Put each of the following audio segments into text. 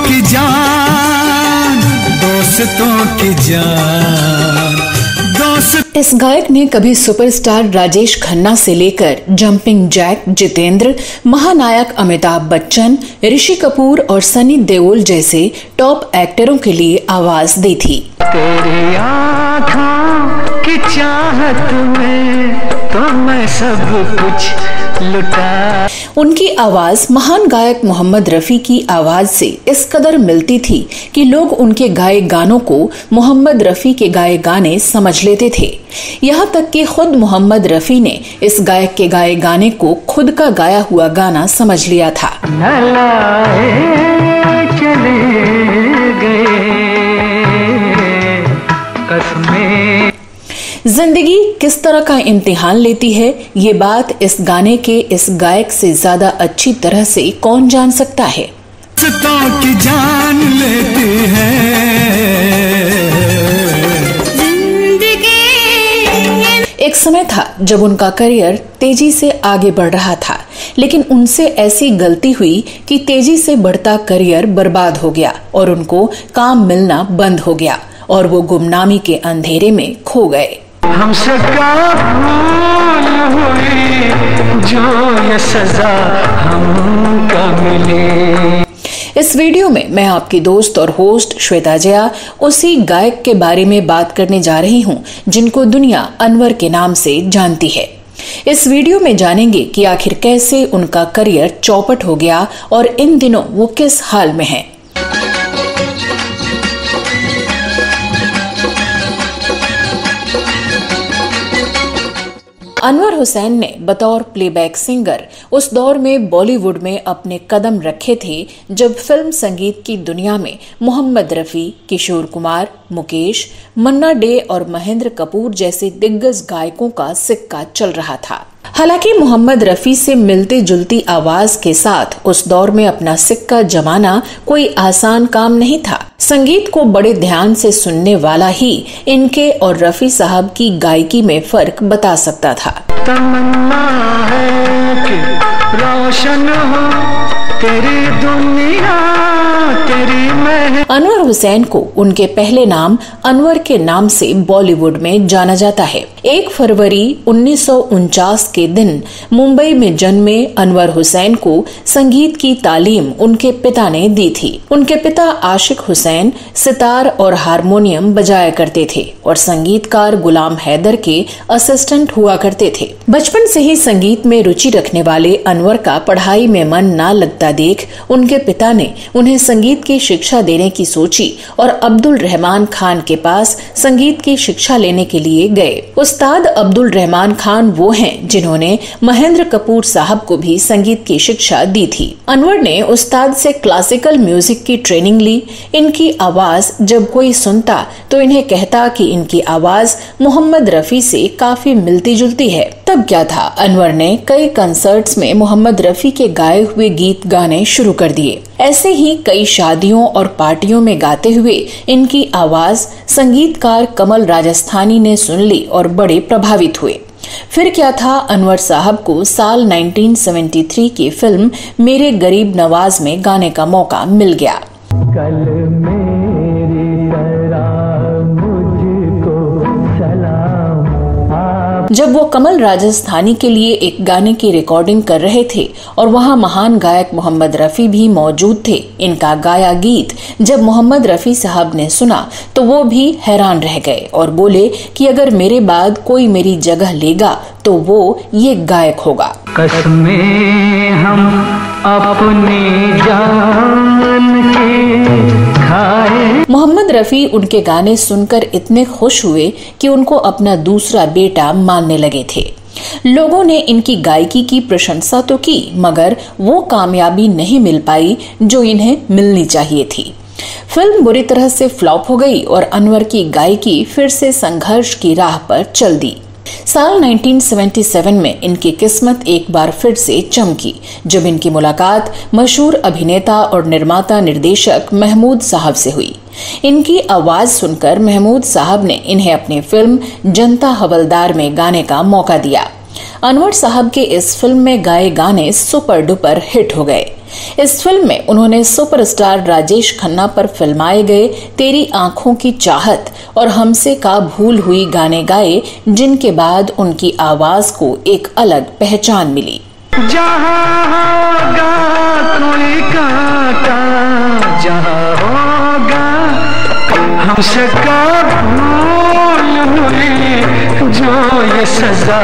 की जान, दोस्तों की जान, दोस्त। इस गायक ने कभी सुपरस्टार राजेश खन्ना से लेकर जंपिंग जैक, जितेंद्र, महानायक अमिताभ बच्चन, ऋषि कपूर और सनी देओल जैसे टॉप एक्टरों के लिए आवाज दी थी। तेरी आँखों की चाहत में तो मैं सब कुछ लुटा। उनकी आवाज महान गायक मोहम्मद रफी की आवाज से इस कदर मिलती थी कि लोग उनके गाए गानों को मोहम्मद रफी के गाए गाने समझ लेते थे। यहाँ तक कि खुद मोहम्मद रफी ने इस गायक के गाए गाने को खुद का गाया हुआ गाना समझ लिया था। चले गए कसमें। जिंदगी किस तरह का इम्तिहान लेती है, ये बात इस गाने के इस गायक से ज्यादा अच्छी तरह से कौन जान सकता है। की जान लेती है एक समय था जब उनका करियर तेजी से आगे बढ़ रहा था, लेकिन उनसे ऐसी गलती हुई कि तेजी से बढ़ता करियर बर्बाद हो गया और उनको काम मिलना बंद हो गया और वो गुमनामी के अंधेरे में खो गए। हमसे क्या भूल हुई जो ये सजा हमको मिली। इस वीडियो में मैं आपकी दोस्त और होस्ट श्वेता जया उसी गायक के बारे में बात करने जा रही हूं जिनको दुनिया अनवर के नाम से जानती है। इस वीडियो में जानेंगे कि आखिर कैसे उनका करियर चौपट हो गया और इन दिनों वो किस हाल में हैं। अनवर हुसैन ने बतौर प्लेबैक सिंगर उस दौर में बॉलीवुड में अपने कदम रखे थे जब फिल्म संगीत की दुनिया में मोहम्मद रफी, किशोर कुमार, मुकेश, मन्ना डे और महेंद्र कपूर जैसे दिग्गज गायकों का सिक्का चल रहा था। हालांकि मोहम्मद रफी से मिलती जुलती आवाज के साथ उस दौर में अपना सिक्का जमाना कोई आसान काम नहीं था। संगीत को बड़े ध्यान से सुनने वाला ही इनके और रफी साहब की गायकी में फर्क बता सकता था। तमन्ना है कि रोशन हो तेरी दुनिया तेरी महल। अनवर हुसैन को उनके पहले नाम अनवर के नाम से बॉलीवुड में जाना जाता है। 1 फरवरी 1949 के दिन मुंबई में जन्मे अनवर हुसैन को संगीत की तालीम उनके पिता ने दी थी। उनके पिता आशिक हुसैन सितार और हारमोनियम बजाया करते थे और संगीतकार गुलाम हैदर के असिस्टेंट हुआ करते थे। बचपन से ही संगीत में रुचि रखने वाले अनवर का पढ़ाई में मन न लगता देख उनके पिता ने उन्हें संगीत की शिक्षा देने की सोची और अब्दुल रहमान खान के पास संगीत की शिक्षा लेने के लिए गए। उस्ताद अब्दुल रहमान खान वो हैं जिन्होंने महेंद्र कपूर साहब को भी संगीत की शिक्षा दी थी। अनवर ने उस्ताद से क्लासिकल म्यूजिक की ट्रेनिंग ली। इनकी आवाज जब कोई सुनता तो इन्हें कहता कि इनकी आवाज मोहम्मद रफी से काफी मिलती जुलती है। तब क्या था, अनवर ने कई कंसर्ट्स में मोहम्मद रफी के गाए हुए गीत गाने शुरू कर दिए। ऐसे ही कई शादियों और पार्टियों में गाते हुए इनकी आवाज संगीतकार कमल राजस्थानी ने सुन ली और बड़े प्रभावित हुए। फिर क्या था, अनवर साहब को साल 1973 की फिल्म मेरे गरीब नवाज में गाने का मौका मिल गया। कल मेरी तरह मुझको सलाम। जब वो कमल राजस्थानी के लिए एक गाने की रिकॉर्डिंग कर रहे थे और वहाँ महान गायक मोहम्मद रफी भी मौजूद थे, इनका गाया गीत जब मोहम्मद रफी साहब ने सुना तो वो भी हैरान रह गए और बोले कि अगर मेरे बाद कोई मेरी जगह लेगा तो वो ये गायक होगा। कसमें हम अपनी जान के खाए। मोहम्मद रफी उनके गाने सुनकर इतने खुश हुए कि उनको अपना दूसरा बेटा मानने लगे थे। लोगों ने इनकी गायकी की प्रशंसा तो की, मगर वो कामयाबी नहीं मिल पाई जो इन्हें मिलनी चाहिए थी। फिल्म बुरी तरह से फ्लॉप हो गई और अनवर की गायकी फिर से संघर्ष की राह पर चल दी। साल 1977 में इनकी किस्मत एक बार फिर से चमकी जब इनकी मुलाकात मशहूर अभिनेता और निर्माता निर्देशक महमूद साहब से हुई। इनकी आवाज सुनकर महमूद साहब ने इन्हें अपनी फिल्म जनता हवलदार में गाने का मौका दिया। अनवर साहब के इस फिल्म में गाए गाने सुपर डुपर हिट हो गए। इस फिल्म में उन्होंने सुपरस्टार राजेश खन्ना पर फिल्माए गए तेरी आंखों की चाहत और हमसे का भूल हुई गाने गाए, जिनके बाद उनकी आवाज को एक अलग पहचान मिली। जहाँ होगा कोई कांटा, जहाँ होगा हमसे का भूल हुई जो ये सजा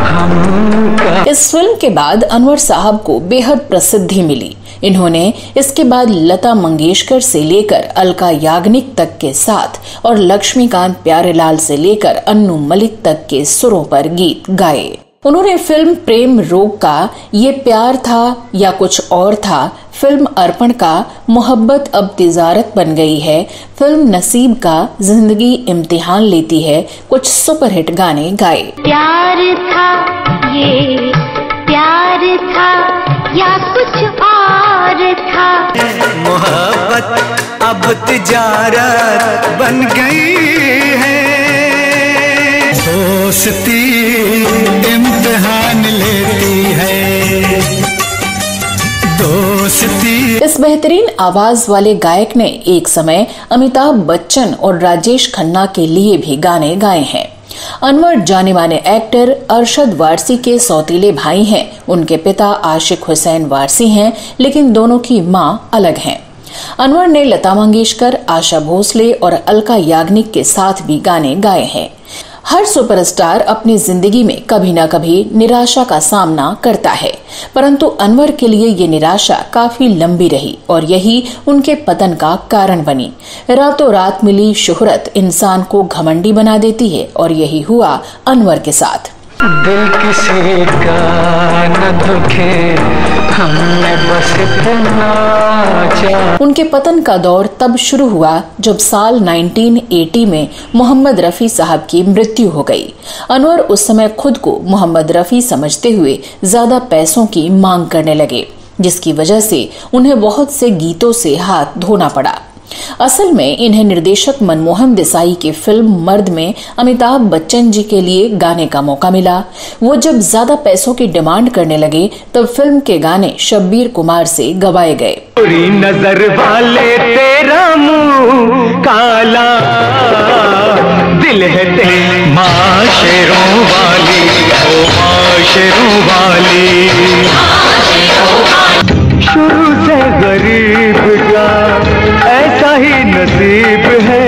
हमका। इस फिल्म के बाद अनवर साहब को बेहद प्रसिद्धि मिली। इन्होंने इसके बाद लता मंगेशकर से लेकर अलका याग्निक तक के साथ और लक्ष्मीकांत प्यारेलाल से लेकर अन्नू मलिक तक के सुरों पर गीत गाए। उन्होंने फिल्म प्रेम रोग का ये प्यार था या कुछ और था, फिल्म अर्पण का मोहब्बत अब तिजारत बन गई है, फिल्म नसीब का जिंदगी इम्तिहान लेती है, कुछ सुपरहिट गाने गाए। प्यार था ये प्यार था या कुछ और था, मोहब्बत अब तिजारत बन गई है, दोस्ती इम्तिहान लेती है, दोस्ती। इस बेहतरीन आवाज वाले गायक ने एक समय अमिताभ बच्चन और राजेश खन्ना के लिए भी गाने गाए हैं। अनवर जाने माने एक्टर अरशद वारसी के सौतीले भाई हैं। उनके पिता आशिक हुसैन वारसी हैं, लेकिन दोनों की मां अलग हैं। अनवर ने लता मंगेशकर, आशा भोसले और अलका याग्निक के साथ भी गाने गाए हैं। हर सुपरस्टार अपनी जिंदगी में कभी न कभी निराशा का सामना करता है, परंतु अनवर के लिए ये निराशा काफी लंबी रही और यही उनके पतन का कारण बनी। रातों रात मिली शोहरत इंसान को घमंडी बना देती है और यही हुआ अनवर के साथ। दिल किसी का न दुखे, हमने बस इतना चाहा। उनके पतन का दौर तब शुरू हुआ जब साल 1980 में मोहम्मद रफी साहब की मृत्यु हो गई। अनवर उस समय खुद को मोहम्मद रफी समझते हुए ज्यादा पैसों की मांग करने लगे, जिसकी वजह से उन्हें बहुत से गीतों से हाथ धोना पड़ा। असल में इन्हें निर्देशक मनमोहन देसाई की फिल्म मर्द में अमिताभ बच्चन जी के लिए गाने का मौका मिला। वो जब ज्यादा पैसों की डिमांड करने लगे तब फिल्म के गाने शब्बीर कुमार से गवाए गए। पूरी नजर वाले तेरा मुंह काला, दिल है तेरे माशेरों वाली, ओ माशेरों वाली, शुरू से गरीब का ऐसा ही नसीब है।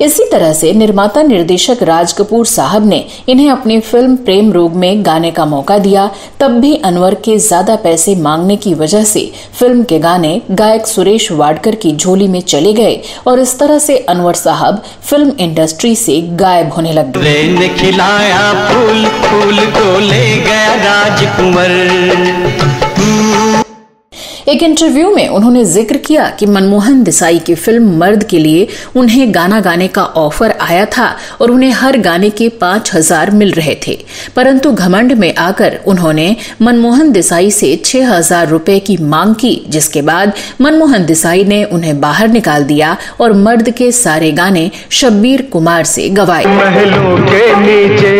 इसी तरह से निर्माता निर्देशक राज कपूर साहब ने इन्हें अपनी फिल्म प्रेम रोग में गाने का मौका दिया। तब भी अनवर के ज्यादा पैसे मांगने की वजह से फिल्म के गाने गायक सुरेश वाडकर की झोली में चले गए और इस तरह से अनवर साहब फिल्म इंडस्ट्री से गायब होने लग गए। ने खिलाया फूल, फूल को ले गया राजकुंवर। एक इंटरव्यू में उन्होंने जिक्र किया कि मनमोहन देसाई की फिल्म मर्द के लिए उन्हें गाना गाने का ऑफर आया था और उन्हें हर गाने के 5,000 मिल रहे थे, परंतु घमंड में आकर उन्होंने मनमोहन देसाई से 6,000 रुपए की मांग की, जिसके बाद मनमोहन देसाई ने उन्हें बाहर निकाल दिया और मर्द के सारे गाने शब्बीर कुमार से गवाए। महलों के नीचे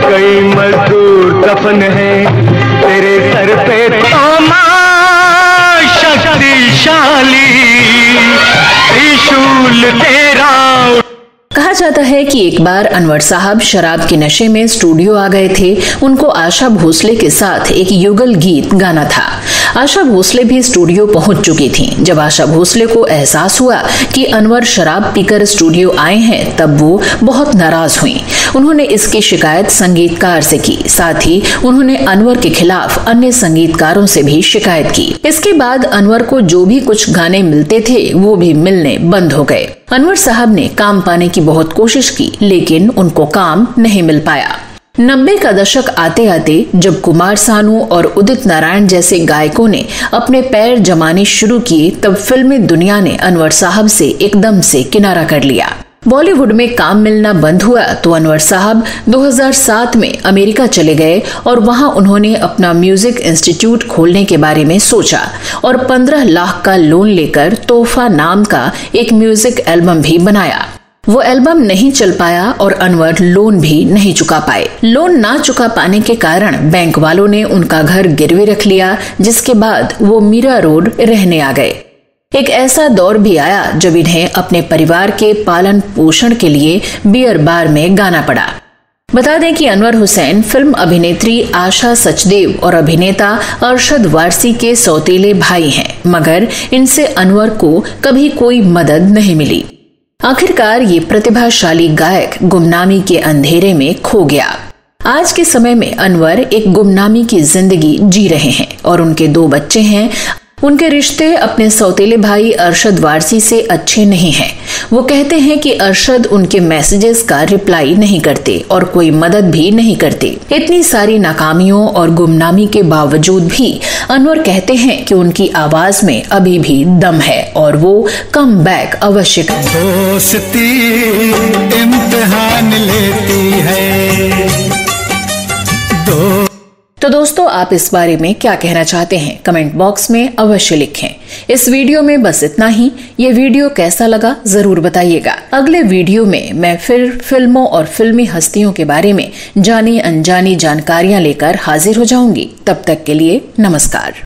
कई मजदूर दफन है, तेरे सर पे तो शक्तिशाली त्रिशूल तेरा। कहा जाता है कि एक बार अनवर साहब शराब के नशे में स्टूडियो आ गए थे। उनको आशा भोसले के साथ एक युगल गीत गाना था। आशा भोसले भी स्टूडियो पहुंच चुकी थीं। जब आशा भोसले को एहसास हुआ कि अनवर शराब पीकर स्टूडियो आए हैं, तब वो बहुत नाराज हुईं। उन्होंने इसकी शिकायत संगीतकार से की, साथ ही उन्होंने अनवर के खिलाफ अन्य संगीतकारों से भी शिकायत की। इसके बाद अनवर को जो भी कुछ गाने मिलते थे वो भी मिलने बंद हो गए। अनवर साहब ने काम पाने की बहुत कोशिश की, लेकिन उनको काम नहीं मिल पाया। 90 का दशक आते आते जब कुमार सानू और उदित नारायण जैसे गायकों ने अपने पैर जमाने शुरू किए, तब फिल्मी दुनिया ने अनवर साहब से एकदम से किनारा कर लिया। बॉलीवुड में काम मिलना बंद हुआ तो अनवर साहब 2007 में अमेरिका चले गए और वहां उन्होंने अपना म्यूजिक इंस्टीट्यूट खोलने के बारे में सोचा और 15 लाख का लोन लेकर तोहफा नाम का एक म्यूजिक एल्बम भी बनाया। वो एल्बम नहीं चल पाया और अनवर लोन भी नहीं चुका पाए। लोन ना चुका पाने के कारण बैंक वालों ने उनका घर गिरवी रख लिया, जिसके बाद वो मीरा रोड रहने आ गए। एक ऐसा दौर भी आया जब इन्हें अपने परिवार के पालन पोषण के लिए बियर बार में गाना पड़ा। बता दें कि अनवर हुसैन फिल्म अभिनेत्री आशा सचदेव और अभिनेता अरशद वारसी के सौतेले भाई हैं, मगर इनसे अनवर को कभी कोई मदद नहीं मिली। आखिरकार ये प्रतिभाशाली गायक गुमनामी के अंधेरे में खो गया। आज के समय में अनवर एक गुमनामी की जिंदगी जी रहे हैं और उनके 2 बच्चे हैं। उनके रिश्ते अपने सौतेले भाई अरशद वारसी से अच्छे नहीं हैं। वो कहते हैं कि अरशद उनके मैसेजेस का रिप्लाई नहीं करते और कोई मदद भी नहीं करते। इतनी सारी नाकामियों और गुमनामी के बावजूद भी अनवर कहते हैं कि उनकी आवाज में अभी भी दम है और वो कम बैक अवश्य करें। दोस्ती इम्तिहान लेती है। तो दोस्तों, आप इस बारे में क्या कहना चाहते हैं कमेंट बॉक्स में अवश्य लिखें। इस वीडियो में बस इतना ही। ये वीडियो कैसा लगा जरूर बताइएगा। अगले वीडियो में मैं फिर फिल्मों और फिल्मी हस्तियों के बारे में जानी अनजानी जानकारियां लेकर हाजिर हो जाऊंगी। तब तक के लिए नमस्कार।